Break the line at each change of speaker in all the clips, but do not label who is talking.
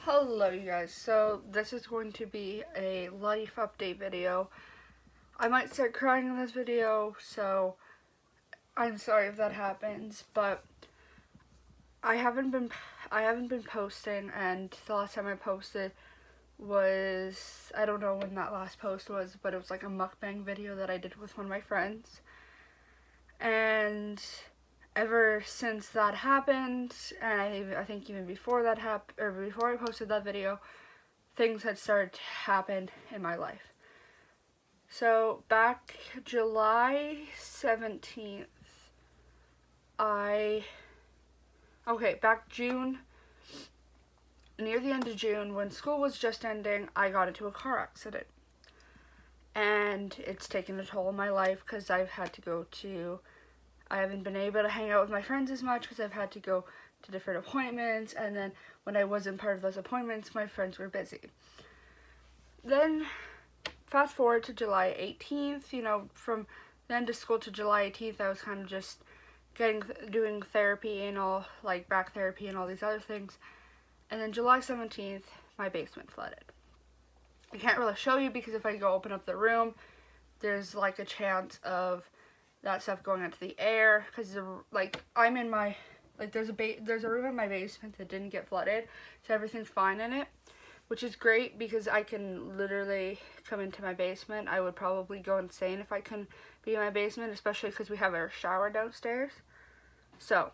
Hello you guys, so this is going to be a life update video. I might start crying in this video, so I'm sorry if that happens, but I haven't been posting, and the last time I posted was, I don't know when that last post was, but it was like a mukbang video that I did with one of my friends. And ever since that happened, and I think even before that happened, or before I posted that video, things had started to happen in my life. So back July 17th, back June, near the end of June, when school was just ending, I got into a car accident. And it's taken a toll on my life because I haven't been able to hang out with my friends as much because I've had to go to different appointments, and then when I wasn't part of those appointments, my friends were busy. Then fast forward to July 18th, from the end of school to July 18th, I was kind of just doing therapy and all, like back therapy and all these other things. And then July 17th, my basement flooded. I can't really show you because if I go open up the room, there's like a chance of that stuff going into the air, because I'm in my, there's a room in my basement that didn't get flooded, so everything's fine in it, which is great because I can literally come into my basement. I would probably go insane if I couldn't be in my basement, especially because we have our shower downstairs. So,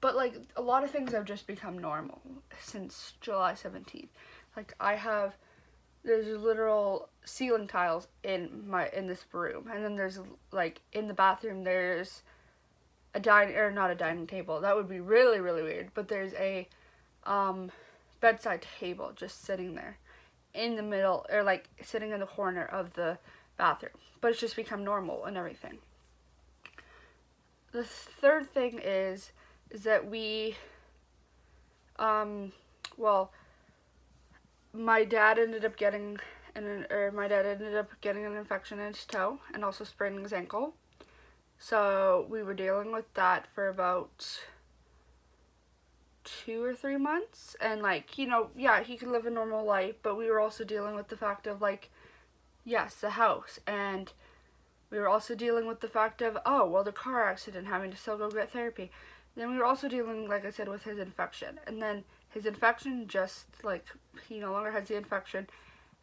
but a lot of things have just become normal since July 17th. There's literal ceiling tiles in this room, and then there's in the bathroom there's a not a dining table. That would be really, really weird, but there's a bedside table just sitting there in the middle, or sitting in the corner of the bathroom. But it's just become normal and everything. The third thing is that my dad ended up getting an infection in his toe and also spraining his ankle. So we were dealing with that for about 2 or 3 months, and he could live a normal life, but we were also dealing with the fact of the house, and we were also dealing with the fact of the car accident, having to still go get therapy. Then we were also dealing, like I said, with his infection, and then his infection he no longer has the infection,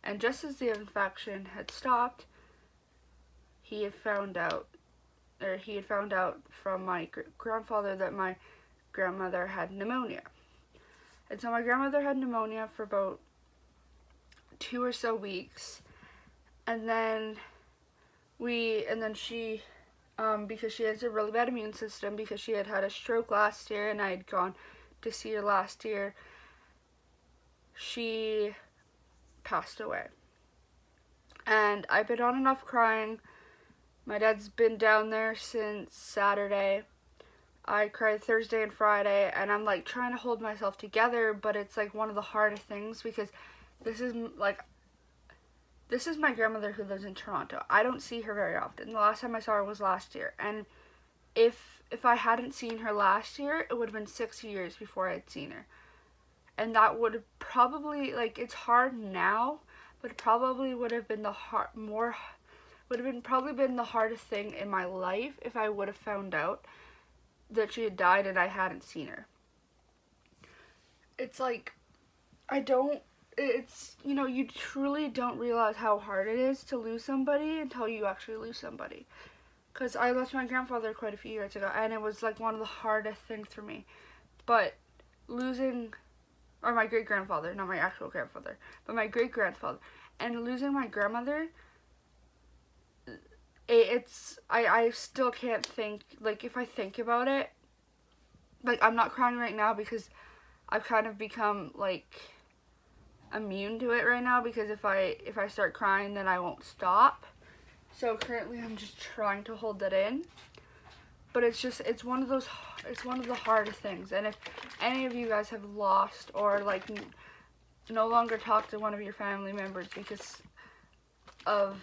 and just as the infection had stopped, he had found out from my grandfather that my grandmother had pneumonia. And so my grandmother had pneumonia for about 2 or so weeks, and then she, because she has a really bad immune system, because she had had a stroke last year and I had gone to see her last year, she passed away. And I've been on and off crying. My dad's been down there since Saturday. I cried Thursday and Friday, and I'm trying to hold myself together, but it's one of the hardest things because this is my grandmother who lives in Toronto. I don't see her very often. The last time I saw her was last year, and if I hadn't seen her last year, it would have been 6 years before I had seen her. And that would probably, it's hard now, but it probably would have been probably been the hardest thing in my life if I would have found out that she had died and I hadn't seen her. It's you truly don't realize how hard it is to lose somebody until you actually lose somebody. Because I lost my grandfather quite a few years ago, and it was one of the hardest things for me. But my great-grandfather, not my actual grandfather, but my great-grandfather, and losing my grandmother, I still can't think, if I think about it, I'm not crying right now because I've kind of become, immune to it right now, because if I start crying, then I won't stop. So currently I'm just trying to hold that in. But it's one of the hardest things. And if any of you guys have lost or no longer talk to one of your family members because of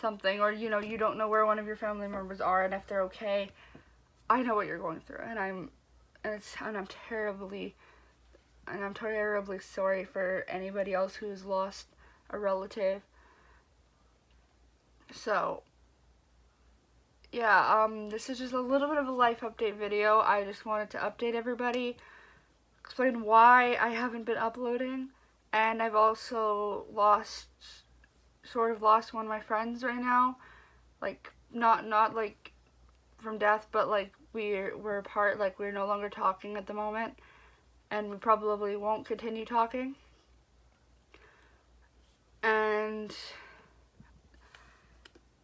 something, or you don't know where one of your family members are and if they're okay, I know what you're going through, and I'm terribly and I'm terribly sorry for anybody else who's lost a relative. So, yeah, this is just a little bit of a life update video. I just wanted to update everybody, explain why I haven't been uploading, and I've also sort of lost one of my friends right now. Like, not like from death, but like we're apart, like we're no longer talking at the moment, and we probably won't continue talking. And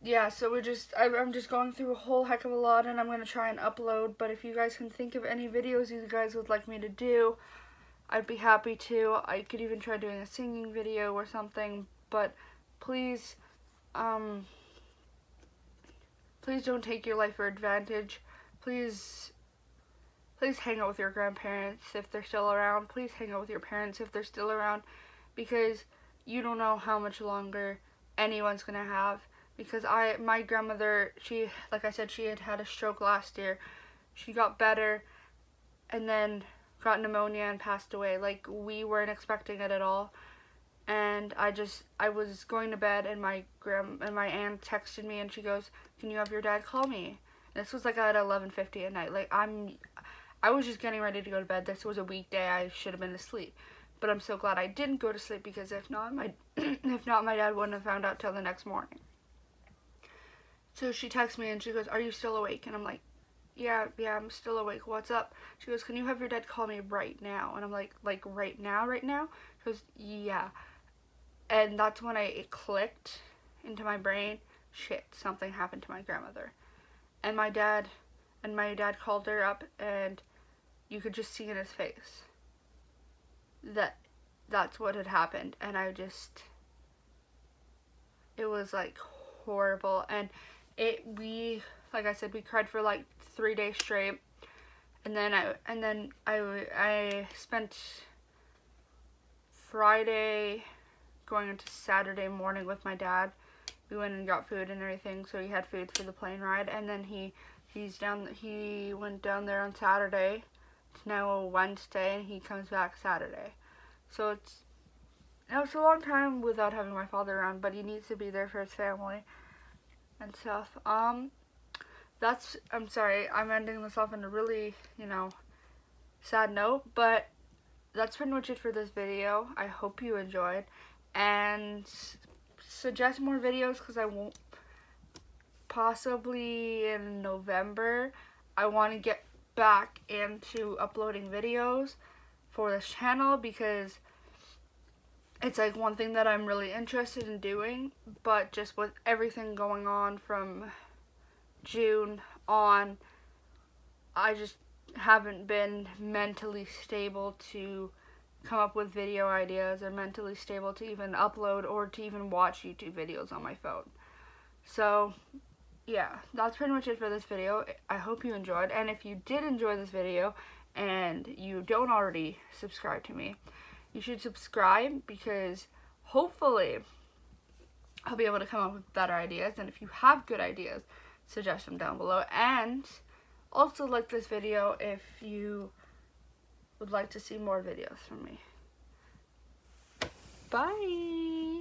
yeah, so I'm just going through a whole heck of a lot, and I'm going to try and upload, but if you guys can think of any videos you guys would like me to do, I'd be happy to. I could even try doing a singing video or something, but please, please don't take your life for advantage. Please hang out with your grandparents if they're still around. Please hang out with your parents if they're still around, because you don't know how much longer anyone's going to have. Because my grandmother, like I said, she had a stroke last year. She got better and then got pneumonia and passed away. Like, we weren't expecting it at all. And I was going to bed, and my aunt texted me, and she goes, "Can you have your dad call me?" And this was like at 11:50 at night. Like, I was just getting ready to go to bed. This was a weekday. I should have been asleep. But I'm so glad I didn't go to sleep, because if not, my dad wouldn't have found out till the next morning. So she texts me and she goes, "Are you still awake?" And I'm like, yeah, I'm still awake. What's up? She goes, "Can you have your dad call me right now?" And I'm like right now? She goes, "Yeah." And that's when it clicked into my brain. Shit, something happened to my grandmother. And my dad called her up, and you could just see in his face that that's what had happened. And it was like horrible. And like I said, we cried for like 3 days straight, and then I spent Friday going into Saturday morning with my dad. We went and got food and everything, so he had food for the plane ride, and then he went down there on Saturday. It's now Wednesday, and he comes back Saturday. So it's a long time without having my father around, but he needs to be there for his family and stuff. I'm sorry, I'm ending this off on a really, sad note, but that's pretty much it for this video. I hope you enjoyed, and suggest more videos, because I won't, possibly in November, I want to get back into uploading videos for this channel, because it's like one thing that I'm really interested in doing, but just with everything going on from June on, I just haven't been mentally stable to come up with video ideas, or mentally stable to even upload or to even watch YouTube videos on my phone. So yeah, that's pretty much it for this video. I hope you enjoyed, and if you did enjoy this video and you don't already subscribe to me, you should subscribe, because hopefully I'll be able to come up with better ideas. And if you have good ideas, suggest them down below. And also like this video if you would like to see more videos from me. Bye!